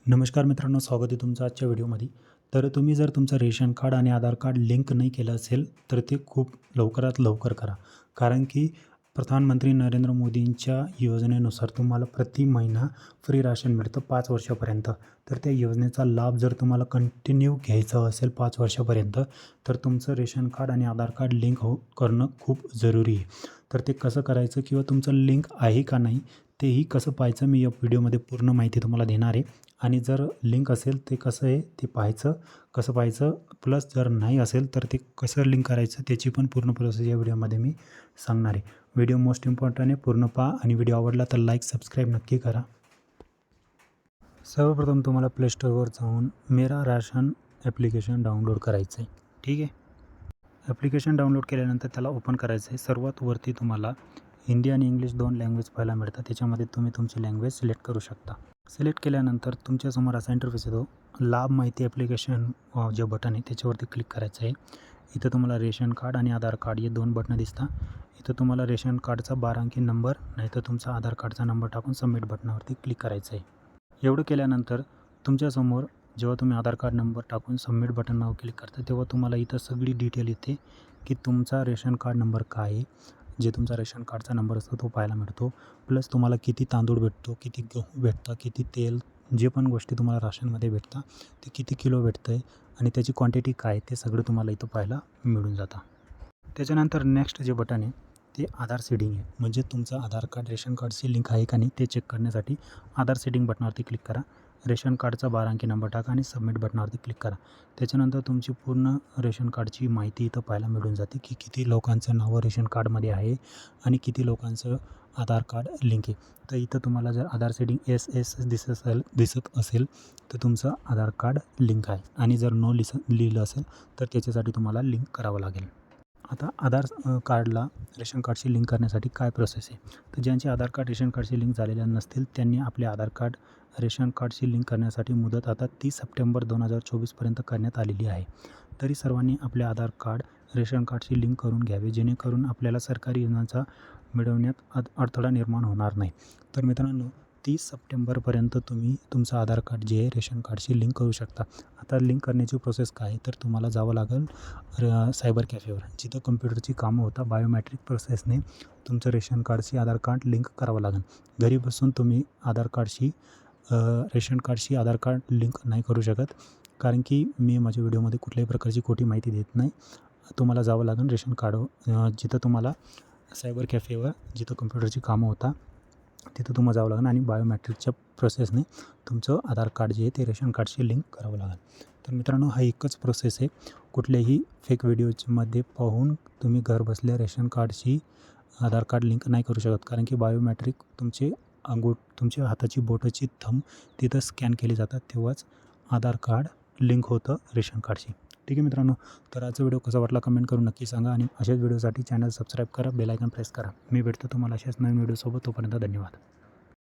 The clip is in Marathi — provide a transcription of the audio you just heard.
नमस्कार मित्रांनो, स्वागत आहे तुमचं आजच्या व्हिडिओमध्ये. तर तुम्ही जर तुमचं रेशन कार्ड आणि आधार कार्ड लिंक नाही केलं असेल, तर ते खूप लवकरात लवकर करा. कारण की प्रधानमंत्री नरेंद्र मोदींच्या योजनेनुसार तुम्हाला प्रति महिना फ्री राशन मिळतं 5 वर्षापर्यंत. तर त्या योजनेचा लाभ जर तुम्हाला कंटिन्यू घ्यायचा असेल 5 वर्षापर्यंत, तर तुमचं रेशन कार्ड आणि आधार कार्ड लिंक करणं खूप जरुरी आहे. तर ते कसं करायचं किंवा तुमचं लिंक आहे का नाही, तेही कसं पाहायचं, मी या व्हिडिओमध्ये पूर्ण माहिती तुम्हाला देणार आहे. आणि जर लिंक असेल ते कसं आहे ते पाहायचं, कसं पाहायचं, प्लस जर नाही असेल तर ते कसं लिंक करायचं त्याची पण पूर्ण प्रोसेस या व्हिडिओमध्ये मी सांगणार आहे. व्हिडिओ मोस्ट इम्पॉर्टंट आहे, पूर्ण पहा आणि व्हिडिओ आवडला तर लाईक, सबस्क्राईब नक्की करा. सर्वप्रथम तुम्हाला प्ले स्टोअरवर जाऊन मेरा राशन ॲप्लिकेशन डाउनलोड करायचं आहे. ठीक आहे. ॲप्लिकेशन डाउनलोड केल्यानंतर त्याला ओपन करायचं आहे. सर्वात वरती तुम्हाला हिंदी आणि इंग्लिश 2 लँग्वेज पाहायला मिळतात. त्याच्यामध्ये तुम्ही तुमची लँग्वेज सिलेक्ट करू शकता. सिलेक्ट केल्यानंतर तुमच्यासमोर असा इंटरफेस येतो. लाभ माहिती ॲप्लिकेशन जे बटन आहे त्याच्यावरती क्लिक करायचं आहे. इथं तुम्हाला रेशन कार्ड आणि आधार कार्ड हे 2 बटनं दिसतात. इथं तुम्हाला रेशन कार्डचा 12 अंकी नंबर नाहीतर तुमचा आधार कार्डचा नंबर टाकून सबमिट बटनावरती क्लिक करायचं आहे. एवढं केल्यानंतर तुमच्यासमोर जेव्हा तुम्ही आधार कार्ड नंबर टाकून सबमिट बटनावर क्लिक करता तेव्हा तुम्हाला इथं सगळी डिटेल येते की तुमचा रेशन कार्ड नंबर काय आहे. जे तुमचा रेशन कार्डचा नंबर असतो तो पाहायला मिळतो. प्लस तुम्हाला किती तांदूळ भेटतो, किती गहू भेटतं, किती तेल, जे पण गोष्टी तुम्हाला राशनमध्ये भेटतात ते किती किलो भेटतं आहे आणि त्याची क्वांटिटी काय आहे ते सगळं तुम्हाला इथं पाहायला मिळून जातं. त्याच्यानंतर नेक्स्ट जे बटन आहे ते आधार सीडिंग आहे. म्हणजे तुमचं आधार कार्ड रेशन कार्डशी लिंक आहे का नाही ते चेक करण्यासाठी आधार सीडिंग बटनावरती क्लिक करा. रेशन कार्डचा 12 अंकी नंबर टाका आणि सबमिट बटनावरती क्लिक करा. त्याच्यानंतर तुमची पूर्ण रेशन कार्डची माहिती इथं पाहायला मिळून जाते की किती लोकांचं नावं रेशन कार्डमध्ये आहे आणि किती लोकांचं आधार कार्ड लिंक आहे. तर इथं तुम्हाला जर आधार सीडिंग SS दिसत असेल तर तुमचं आधार कार्ड लिंक आहे आणि जर नो लिहिलं असेल तर त्याच्यासाठी तुम्हाला लिंक करावं लागेल. आता आधार कार्डला रेशन कार्डशी लिंक करण्यासाठी काय प्रोसेस आहे? तर ज्यांचे आधार कार्ड रेशन कार्डशी लिंक झालेले नसतील त्यांनी आपले आधार कार्ड रेशन कार्डशी लिंक करण्यासाठी मुदत आता 30 सप्टेंबर 2024पर्यंत करण्यात आलेली आहे. तरी सर्वांनी आपले आधार कार्ड रेशन कार्डशी लिंक करून घ्यावे जेणेकरून आपल्याला सरकारी योजनांचा मिळवण्यात अडथळा निर्माण होणार नाही. तर मित्रांनो 30 सप्टेंबरपर्यंत तुम्ही तुमचं आधार कार्ड जे आहे रेशन कार्डशी लिंक करू शकता. आता लिंक करण्याची प्रोसेस काय आहे तर तुम्हाला जावं लागेल सायबर कॅफेवर जिथं कम्प्युटरची कामं होतात. बायोमॅट्रिक प्रोसेसने तुमचं रेशन कार्डशी आधार कार्ड लिंक करावं लागेल. घरी बसून तुम्ही रेशन कार्डशी आधार कार्ड लिंक नाही करू शकत, कारण की मी माझ्या व्हिडिओमध्ये कुठल्याही प्रकारची खोटी माहिती देत नाही. तुम्हाला जावं लागेल रेशन कार्ड जिथं तुम्हाला सायबर कॅफेवर जिथं कम्प्युटरची कामं होतात तिथं तुम्हाला जावं लागेल आणि बायोमॅट्रिकच्या प्रोसेसने तुमचं आधार कार्ड जे आहे ते रेशन कार्डशी लिंक करावं लागेल. तर मित्रांनो हा एकच प्रोसेस आहे. कुठल्याही फेक व्हिडिओजमध्ये पाहून तुम्ही घर बसल्या रेशन कार्डशी आधार कार्ड लिंक नाही करू शकत, कारण की बायोमॅट्रिक तुमच्या हाताची बोटाची थंब तिथं स्कॅन केली जातात तेव्हाच आधार कार्ड लिंक होतं रेशन कार्डशी. ठीक आहे मित्रांनो, तर आजचा व्हिडिओ कसा वाटला कमेंट करून नक्की सांगा आणि अशाच व्हिडिओसाठी चॅनल सबस्क्राईब करा, बेल आयकॉन प्रेस करा. मी भेटतो तुम्हाला अशाच नवीन व्हिडिओसोबत. तोपर्यंत धन्यवाद.